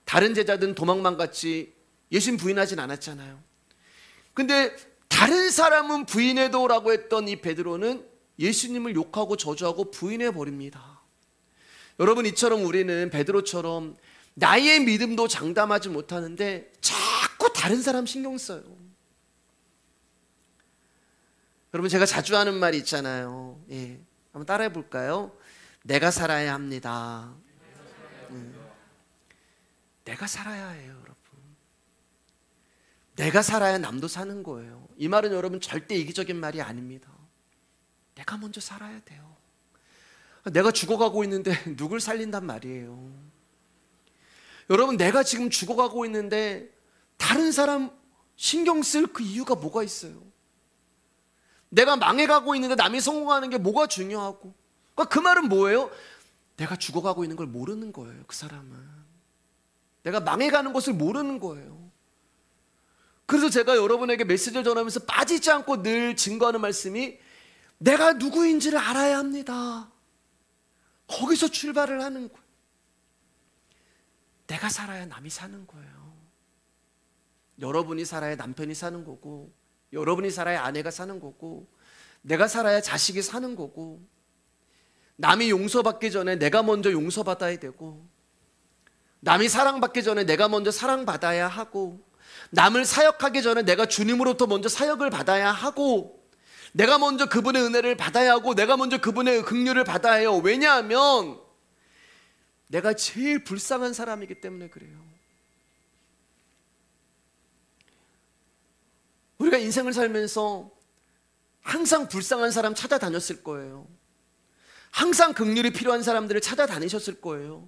다른 제자들은 도망만 갔지 예수님 부인하진 않았잖아요. 근데 다른 사람은 부인해도 라고 했던 이 베드로는 예수님을 욕하고 저주하고 부인해버립니다. 여러분, 이처럼 우리는 베드로처럼 나의 믿음도 장담하지 못하는데 자꾸 다른 사람 신경 써요. 여러분, 제가 자주 하는 말이 있잖아요. 예, 한번 따라해 볼까요? 내가 살아야 합니다. 내가 살아야 해요, 여러분. 내가 살아야 남도 사는 거예요. 이 말은 여러분 절대 이기적인 말이 아닙니다. 내가 먼저 살아야 돼요. 내가 죽어가고 있는데 누굴 살린단 말이에요. 여러분, 내가 지금 죽어가고 있는데 다른 사람 신경 쓸 그 이유가 뭐가 있어요? 내가 망해가고 있는데 남이 성공하는 게 뭐가 중요하고? 그러니까 그 말은 뭐예요? 내가 죽어가고 있는 걸 모르는 거예요, 그 사람은. 내가 망해가는 것을 모르는 거예요. 그래서 제가 여러분에게 메시지를 전하면서 빠지지 않고 늘 증거하는 말씀이 내가 누구인지를 알아야 합니다. 거기서 출발을 하는 거예요. 내가 살아야 남이 사는 거예요. 여러분이 살아야 남편이 사는 거고, 여러분이 살아야 아내가 사는 거고, 내가 살아야 자식이 사는 거고, 남이 용서받기 전에 내가 먼저 용서받아야 되고, 남이 사랑받기 전에 내가 먼저 사랑받아야 하고, 남을 사역하기 전에 내가 주님으로부터 먼저 사역을 받아야 하고, 내가 먼저 그분의 은혜를 받아야 하고, 내가 먼저 그분의 긍휼을 받아야 해요. 왜냐하면 내가 제일 불쌍한 사람이기 때문에 그래요. 우리가 인생을 살면서 항상 불쌍한 사람 찾아다녔을 거예요. 항상 긍휼이 필요한 사람들을 찾아다니셨을 거예요.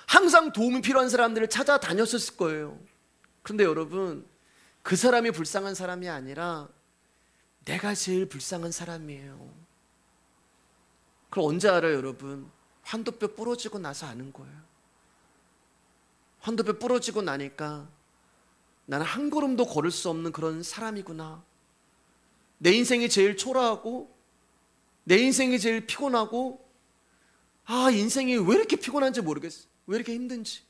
항상 도움이 필요한 사람들을 찾아다녔을 거예요. 그런데 여러분, 그 사람이 불쌍한 사람이 아니라 내가 제일 불쌍한 사람이에요. 그걸 언제 알아요, 여러분? 환도뼈 부러지고 나서 아는 거예요. 환도뼈 부러지고 나니까 나는 한 걸음도 걸을 수 없는 그런 사람이구나. 내 인생이 제일 초라하고, 내 인생이 제일 피곤하고, 인생이 왜 이렇게 피곤한지 모르겠어. 왜 이렇게 힘든지.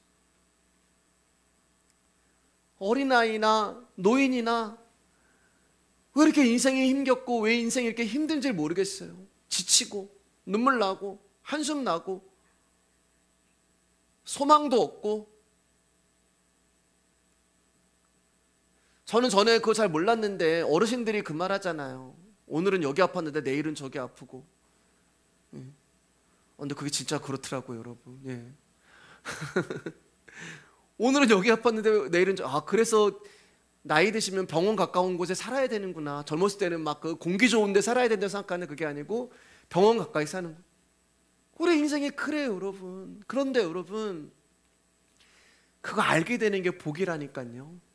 어린아이나 노인이나 왜 이렇게 인생이 힘겹고 왜 인생이 이렇게 힘든지 모르겠어요. 지치고 눈물 나고 한숨 나고 소망도 없고. 저는 전에 그거 잘 몰랐는데 어르신들이 그 말 하잖아요. 오늘은 여기 아팠는데 내일은 저기 아프고. 근데 그게 진짜 그렇더라고요, 여러분. 예. 오늘은 여기 아팠는데 내일은 그래서 나이 드시면 병원 가까운 곳에 살아야 되는구나. 젊었을 때는 막 그 공기 좋은 데 살아야 된다고 생각하는 그게 아니고 병원 가까이 사는 거. 우리 인생이 그래요, 여러분. 그런데 여러분, 그거 알게 되는 게 복이라니까요.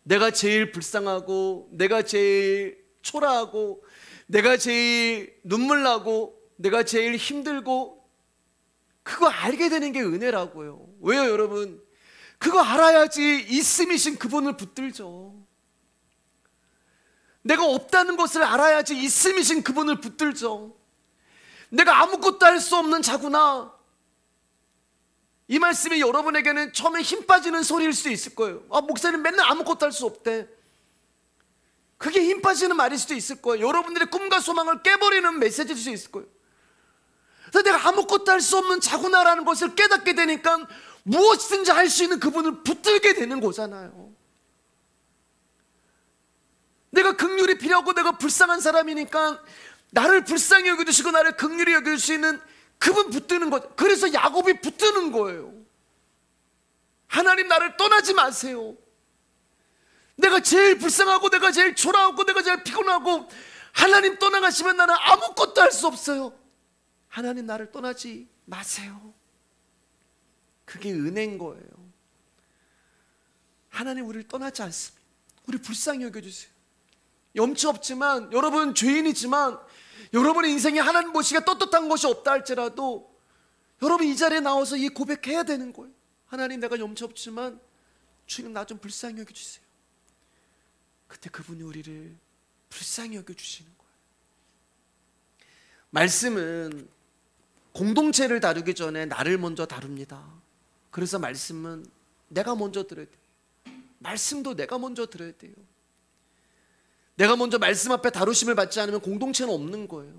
내가 제일 불쌍하고, 내가 제일 초라하고, 내가 제일 눈물 나고, 내가 제일 힘들고, 그거 알게 되는 게 은혜라고요. 왜요, 여러분? 그거 알아야지 있음이신 그분을 붙들죠. 내가 없다는 것을 알아야지 있음이신 그분을 붙들죠. 내가 아무것도 할 수 없는 자구나. 이 말씀이 여러분에게는 처음에 힘 빠지는 소리일 수 있을 거예요. 목사님 맨날 아무것도 할 수 없대. 그게 힘 빠지는 말일 수도 있을 거예요. 여러분들의 꿈과 소망을 깨버리는 메시지일 수 있을 거예요. 그래서 내가 아무것도 할 수 없는 자구나라는 것을 깨닫게 되니까 무엇이든지 할 수 있는 그분을 붙들게 되는 거잖아요. 내가 긍휼이 필요하고 내가 불쌍한 사람이니까 나를 불쌍히 여겨주시고 나를 긍휼히 여겨주시는 그분 붙드는 거죠. 그래서 야곱이 붙드는 거예요. 하나님, 나를 떠나지 마세요. 내가 제일 불쌍하고 내가 제일 초라하고 내가 제일 피곤하고 하나님 떠나가시면 나는 아무것도 할 수 없어요. 하나님, 나를 떠나지 마세요. 그게 은혜인 거예요. 하나님 우리를 떠나지 않습니다. 우리 불쌍히 여겨주세요. 염치 없지만, 여러분 죄인이지만, 여러분의 인생에 하나님 보시기에 떳떳한 것이 없다 할지라도 여러분 이 자리에 나와서 이 고백해야 되는 거예요. 하나님, 내가 염치 없지만 주님 나 좀 불쌍히 여겨주세요. 그때 그분이 우리를 불쌍히 여겨주시는 거예요. 말씀은 공동체를 다루기 전에 나를 먼저 다룹니다. 그래서 말씀은 내가 먼저 들어야 돼요. 말씀도 내가 먼저 들어야 돼요. 내가 먼저 말씀 앞에 다루심을 받지 않으면 공동체는 없는 거예요.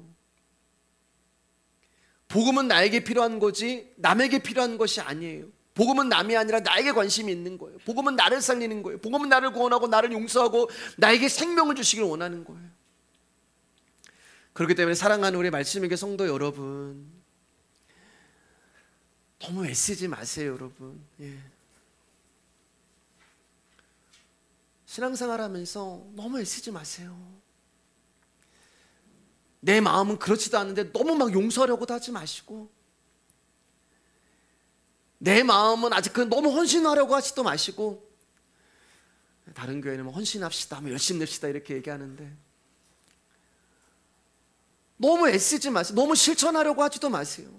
복음은 나에게 필요한 거지 남에게 필요한 것이 아니에요. 복음은 남이 아니라 나에게 관심이 있는 거예요. 복음은 나를 살리는 거예요. 복음은 나를 구원하고 나를 용서하고 나에게 생명을 주시길 원하는 거예요. 그렇기 때문에 사랑하는 우리 말씀에게 성도 여러분, 너무 애쓰지 마세요, 여러분. 신앙생활 하면서 너무 애쓰지 마세요. 내 마음은 그렇지도 않은데 너무 막 용서하려고도 하지 마시고, 내 마음은 아직 너무 헌신하려고 하지도 마시고, 다른 교회는 헌신합시다, 열심히 냅시다 이렇게 얘기하는데 너무 애쓰지 마세요. 너무 실천하려고 하지도 마세요.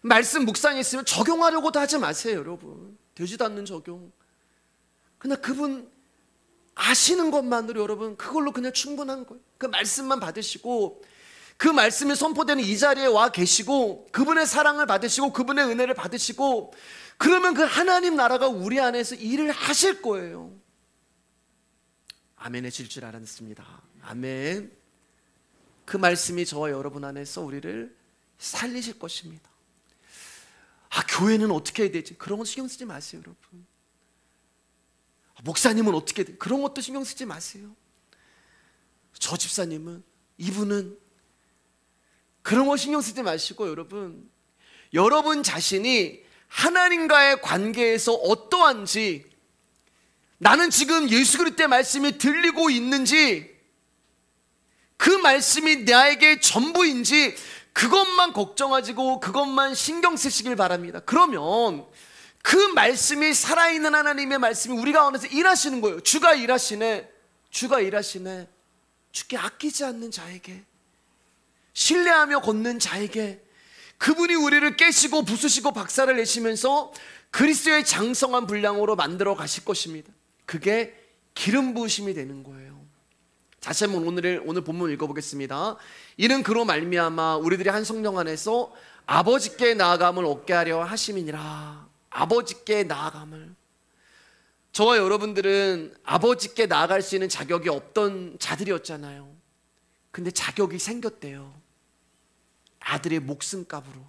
말씀 묵상했으면 적용하려고도 하지 마세요, 여러분. 되지도 않는 적용. 그냥 그분 아시는 것만으로 여러분 그걸로 그냥 충분한 거예요. 그 말씀만 받으시고, 그 말씀이 선포되는 이 자리에 와 계시고, 그분의 사랑을 받으시고 그분의 은혜를 받으시고, 그러면 그 하나님 나라가 우리 안에서 일을 하실 거예요. 아멘 해질 줄 알았습니다. 아멘. 그 말씀이 저와 여러분 안에서 우리를 살리실 것입니다. 교회는 어떻게 해야 되지? 그런 거 신경 쓰지 마세요, 여러분. 목사님은 어떻게 해야 되지? 그런 것도 신경 쓰지 마세요. 저 집사님은, 이분은, 그런 거 신경 쓰지 마시고, 여러분 자신이 하나님과의 관계에서 어떠한지, 나는 지금 예수 그리스도의 말씀이 들리고 있는지, 그 말씀이 나에게 전부인지, 그것만 걱정하시고 그것만 신경 쓰시길 바랍니다. 그러면 그 말씀이, 살아있는 하나님의 말씀이 우리 가운데서 일하시는 거예요. 주가 일하시네, 주가 일하시네. 주께 아끼지 않는 자에게, 신뢰하며 걷는 자에게 그분이 우리를 깨시고 부수시고 박살을 내시면서 그리스도의 장성한 분량으로 만들어 가실 것입니다. 그게 기름 부으심이 되는 거예요. 다시 한번 오늘 본문 읽어보겠습니다. 이는 그로 말미암아 우리들이 한 성령 안에서 아버지께 나아감을 얻게 하려 하심이니라. 아버지께 나아감을. 저와 여러분들은 아버지께 나아갈 수 있는 자격이 없던 자들이었잖아요. 근데 자격이 생겼대요. 아들의 목숨값으로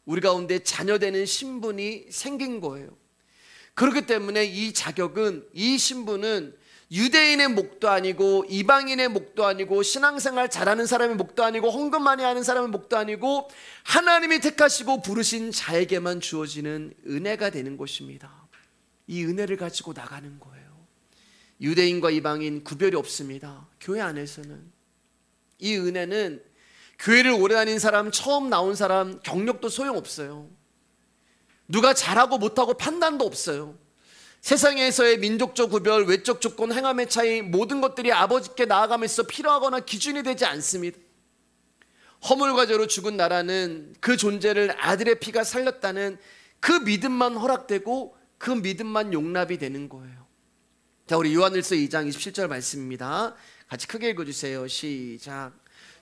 우리 가운데 자녀되는 신분이 생긴 거예요. 그렇기 때문에 이 자격은, 이 신분은 유대인의 목도 아니고 이방인의 목도 아니고 신앙생활 잘하는 사람의 목도 아니고 헌금 많이 하는 사람의 목도 아니고 하나님이 택하시고 부르신 자에게만 주어지는 은혜가 되는 것입니다. 이 은혜를 가지고 나가는 거예요. 유대인과 이방인 구별이 없습니다. 교회 안에서는. 이 은혜는 교회를 오래 다닌 사람, 처음 나온 사람 경력도 소용없어요. 누가 잘하고 못하고 판단도 없어요. 세상에서의 민족적 구별, 외적 조건, 행함의 차이, 모든 것들이 아버지께 나아가면서 필요하거나 기준이 되지 않습니다. 허물과 죄로 죽은 나라는 그 존재를 아들의 피가 살렸다는 그 믿음만 허락되고 그 믿음만 용납이 되는 거예요. 자, 우리 요한일서 2장 27절 말씀입니다. 같이 크게 읽어주세요. 시작.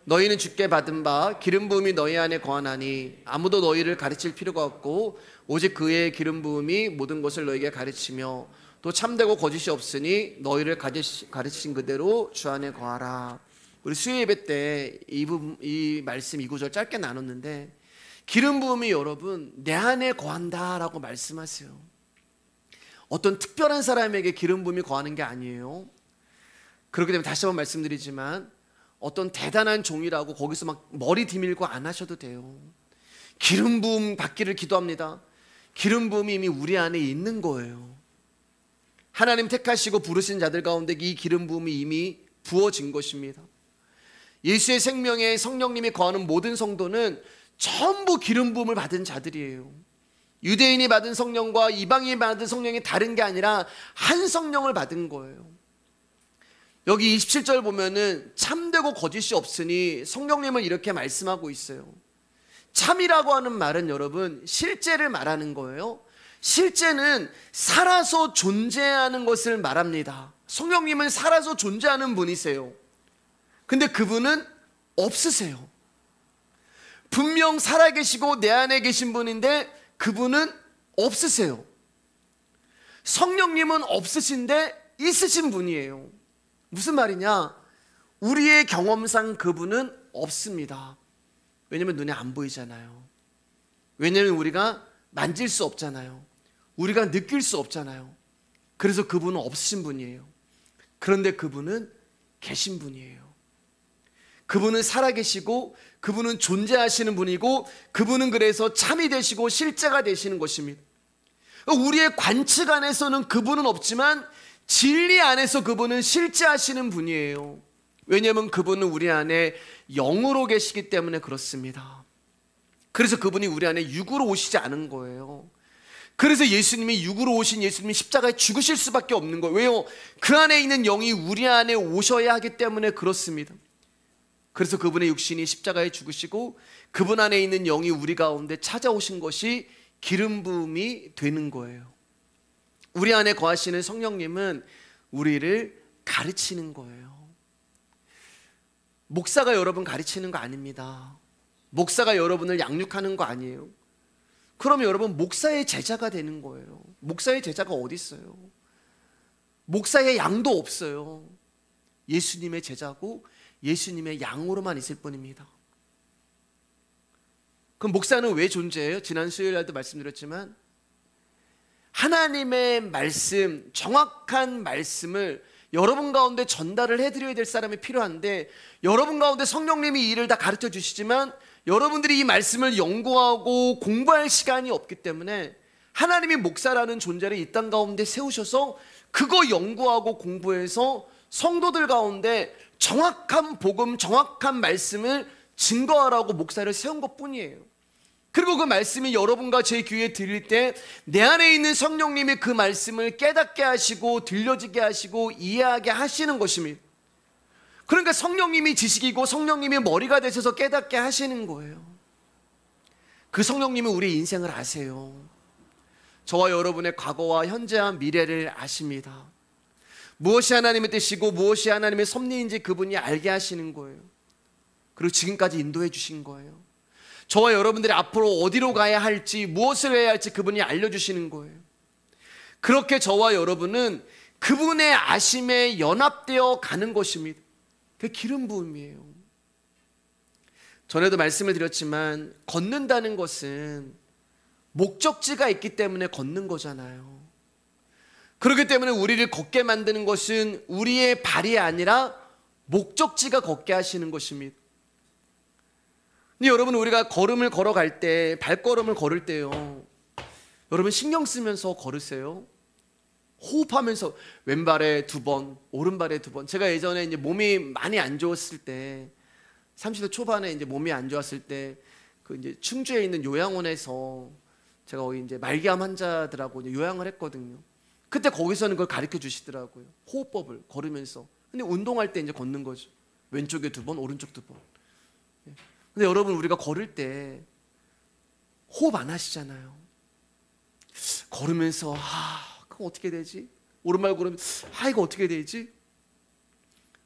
너희는 주께 받은 바 기름 부음이 너희 안에 거하나니 아무도 너희를 가르칠 필요가 없고 오직 그의 기름 부음이 모든 것을 너희에게 가르치며 또 참되고 거짓이 없으니 너희를 가르치신 그대로 주 안에 거하라. 우리 수요 예배 때 이 말씀 이 구절 짧게 나눴는데, 기름 부음이 여러분 내 안에 거한다라고 말씀하세요. 어떤 특별한 사람에게 기름 부음이 거하는 게 아니에요. 그렇기 때문에 다시 한번 말씀드리지만 어떤 대단한 종이라고 거기서 막 머리 디밀고 안 하셔도 돼요. 기름 부음 받기를 기도합니다. 기름 부음이 이미 우리 안에 있는 거예요. 하나님 택하시고 부르신 자들 가운데 이 기름 부음이 이미 부어진 것입니다. 예수의 생명에 성령님이 거하는 모든 성도는 전부 기름 부음을 받은 자들이에요. 유대인이 받은 성령과 이방인이 받은 성령이 다른 게 아니라 한 성령을 받은 거예요. 여기 27절 보면은 참되고 거짓이 없으니 성령님은 이렇게 말씀하고 있어요. 참이라고 하는 말은 여러분 실제를 말하는 거예요. 실제는 살아서 존재하는 것을 말합니다. 성령님은 살아서 존재하는 분이세요. 근데 그분은 없으세요. 분명 살아계시고 내 안에 계신 분인데 그분은 없으세요. 성령님은 없으신데 있으신 분이에요. 무슨 말이냐? 우리의 경험상 그분은 없습니다. 왜냐면 눈에 안 보이잖아요. 왜냐면 우리가 만질 수 없잖아요. 우리가 느낄 수 없잖아요. 그래서 그분은 없으신 분이에요. 그런데 그분은 계신 분이에요. 그분은 살아계시고 그분은 존재하시는 분이고 그분은 그래서 참이 되시고 실제가 되시는 것입니다. 우리의 관측 안에서는 그분은 없지만 진리 안에서 그분은 실제하시는 분이에요. 왜냐하면 그분은 우리 안에 영으로 계시기 때문에 그렇습니다. 그래서 그분이 우리 안에 육으로 오시지 않은 거예요. 그래서 예수님이 육으로 오신 예수님이 십자가에 죽으실 수밖에 없는 거예요. 왜요? 그 안에 있는 영이 우리 안에 오셔야 하기 때문에 그렇습니다. 그래서 그분의 육신이 십자가에 죽으시고 그분 안에 있는 영이 우리 가운데 찾아오신 것이 기름 부음이 되는 거예요. 우리 안에 거하시는 성령님은 우리를 가르치는 거예요. 목사가 여러분 가르치는 거 아닙니다. 목사가 여러분을 양육하는 거 아니에요. 그럼 여러분 목사의 제자가 되는 거예요. 목사의 제자가 어디 있어요? 목사의 양도 없어요. 예수님의 제자고 예수님의 양으로만 있을 뿐입니다. 그럼 목사는 왜 존재해요? 지난 수요일 날도 말씀드렸지만 하나님의 말씀, 정확한 말씀을 여러분 가운데 전달을 해드려야 될 사람이 필요한데 여러분 가운데 성령님이 이 일을 다 가르쳐 주시지만 여러분들이 이 말씀을 연구하고 공부할 시간이 없기 때문에 하나님이 목사라는 존재를 이 땅 가운데 세우셔서 그거 연구하고 공부해서 성도들 가운데 정확한 복음, 정확한 말씀을 증거하라고 목사를 세운 것뿐이에요. 그리고 그 말씀이 여러분과 제 귀에 들릴 때 내 안에 있는 성령님이 그 말씀을 깨닫게 하시고 들려지게 하시고 이해하게 하시는 것입니다. 그러니까 성령님이 지식이고 성령님이 머리가 되셔서 깨닫게 하시는 거예요. 그 성령님은 우리 인생을 아세요. 저와 여러분의 과거와 현재와 미래를 아십니다. 무엇이 하나님의 뜻이고 무엇이 하나님의 섭리인지 그분이 알게 하시는 거예요. 그리고 지금까지 인도해 주신 거예요. 저와 여러분들이 앞으로 어디로 가야 할지 무엇을 해야 할지 그분이 알려주시는 거예요. 그렇게 저와 여러분은 그분의 아심에 연합되어 가는 것입니다. 그게 기름 부음이에요. 전에도 말씀을 드렸지만 걷는다는 것은 목적지가 있기 때문에 걷는 거잖아요. 그렇기 때문에 우리를 걷게 만드는 것은 우리의 발이 아니라 목적지가 걷게 하시는 것입니다. 근데 여러분 우리가 걸음을 걸어갈 때 발걸음을 걸을 때요 여러분 신경 쓰면서 걸으세요? 호흡하면서 왼발에 2번 오른발에 2번. 제가 예전에 이제 몸이 많이 안 좋았을 때 30대 초반에 이제 몸이 안 좋았을 때 그 이제 충주에 있는 요양원에서 제가 거기 이제 말기암 환자들하고 이제 요양을 했거든요. 그때 거기서는 그걸 가르쳐 주시더라고요. 호흡법을 걸으면서. 근데 운동할 때 이제 걷는 거죠. 왼쪽에 2번 오른쪽 2번. 근데 여러분 우리가 걸을 때 호흡 안 하시잖아요. 걸으면서 그럼 어떻게 되지? 오른발 걸으면 이거 어떻게 되지?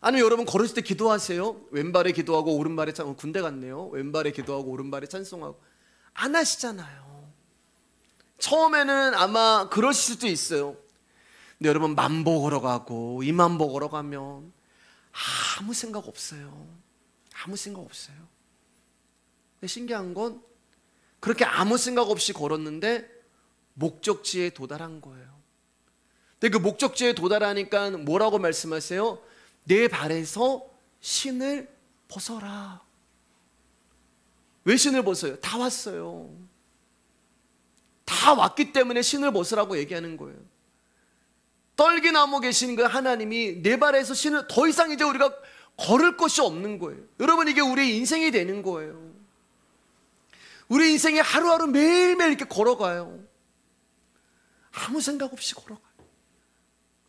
아니면 여러분 걸으실 때 기도하세요? 왼발에 기도하고 오른발에 군대 같네요. 왼발에 기도하고 오른발에 찬송하고 안 하시잖아요. 처음에는 아마 그러실 수도 있어요. 근데 여러분 10,000보 걸어가고 20,000보 걸어가면 아무 생각 없어요. 아무 생각 없어요. 근데 신기한 건 그렇게 아무 생각 없이 걸었는데 목적지에 도달한 거예요. 근데 그 목적지에 도달하니까 뭐라고 말씀하세요? 내 발에서 신을 벗어라. 왜 신을 벗어요? 다 왔어요. 다 왔기 때문에 신을 벗으라고 얘기하는 거예요. 떨기나무 계신 그 하나님이 내 발에서 신을 더 이상 이제 우리가 걸을 것이 없는 거예요. 여러분 이게 우리의 인생이 되는 거예요. 우리 인생이 하루하루 매일매일 이렇게 걸어가요. 아무 생각 없이 걸어가요.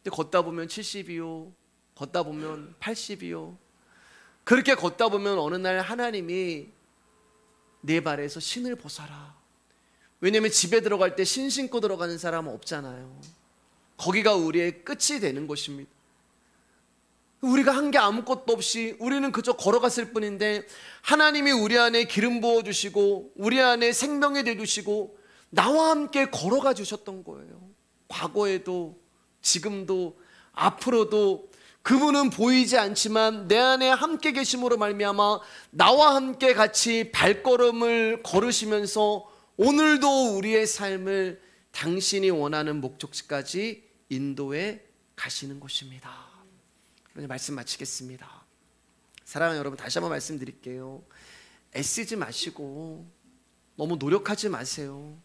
근데 걷다 보면 70이요. 걷다 보면 80이요. 그렇게 걷다 보면 어느 날 하나님이 내 발에서 신을 벗어라. 왜냐하면 집에 들어갈 때 신 신고 들어가는 사람은 없잖아요. 거기가 우리의 끝이 되는 것입니다. 우리가 한 게 아무것도 없이 우리는 그저 걸어갔을 뿐인데 하나님이 우리 안에 기름 부어주시고 우리 안에 생명이 되주시고 나와 함께 걸어가 주셨던 거예요. 과거에도 지금도 앞으로도 그분은 보이지 않지만 내 안에 함께 계심으로 말미암아 나와 함께 같이 발걸음을 걸으시면서 오늘도 우리의 삶을 당신이 원하는 목적지까지 인도해 가시는 것입니다. 말씀 마치겠습니다. 사랑하는 여러분, 다시 한번 말씀드릴게요. 애쓰지 마시고 너무 노력하지 마세요.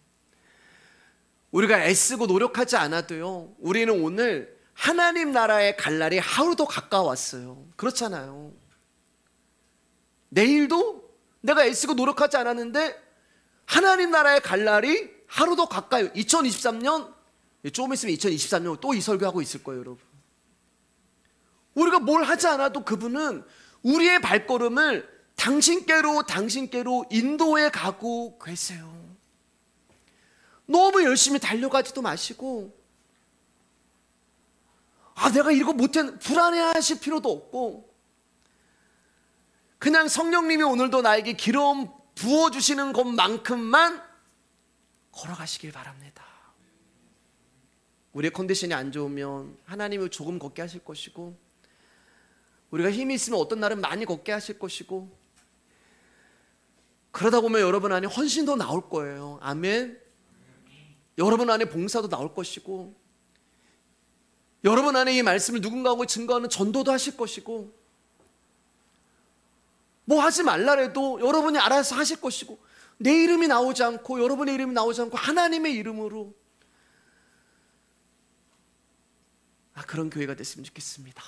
우리가 애쓰고 노력하지 않아도요, 우리는 오늘 하나님 나라에 갈 날이 하루도 가까웠어요. 그렇잖아요. 내일도 내가 애쓰고 노력하지 않았는데 하나님 나라에 갈 날이 하루도 가까이. 2023년, 조금 있으면 2023년 또 이 설교하고 있을 거예요, 여러분. 우리가 뭘 하지 않아도 그분은 우리의 발걸음을 당신께로 인도해 가고 계세요. 너무 열심히 달려가지도 마시고, 내가 이거 못했, 불안해하실 필요도 없고, 그냥 성령님이 오늘도 나에게 기름 부어주시는 것만큼만 걸어가시길 바랍니다. 우리의 컨디션이 안 좋으면 하나님을 조금 걷게 하실 것이고, 우리가 힘이 있으면 어떤 날은 많이 걷게 하실 것이고, 그러다 보면 여러분 안에 헌신도 나올 거예요. 아멘. 여러분 안에 봉사도 나올 것이고, 여러분 안에 이 말씀을 누군가하고 증거하는 전도도 하실 것이고, 뭐 하지 말라래도 여러분이 알아서 하실 것이고, 내 이름이 나오지 않고 여러분의 이름이 나오지 않고 하나님의 이름으로 그런 교회가 됐으면 좋겠습니다.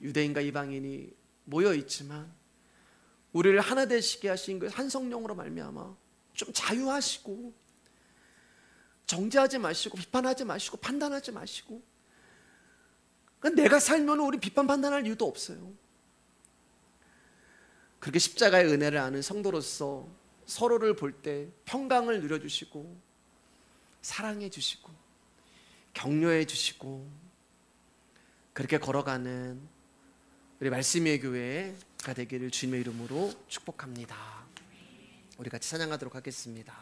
유대인과 이방인이 모여 있지만 우리를 하나 되시게 하신 그 한 성령으로 말미암아 좀 자유하시고, 정죄하지 마시고 비판하지 마시고 판단하지 마시고, 내가 살면 우리 비판 판단할 이유도 없어요. 그렇게 십자가의 은혜를 아는 성도로서 서로를 볼 때 평강을 누려주시고 사랑해 주시고 격려해 주시고, 그렇게 걸어가는 우리 말씀의 교회가 되기를 주님의 이름으로 축복합니다. 우리 같이 찬양하도록 하겠습니다.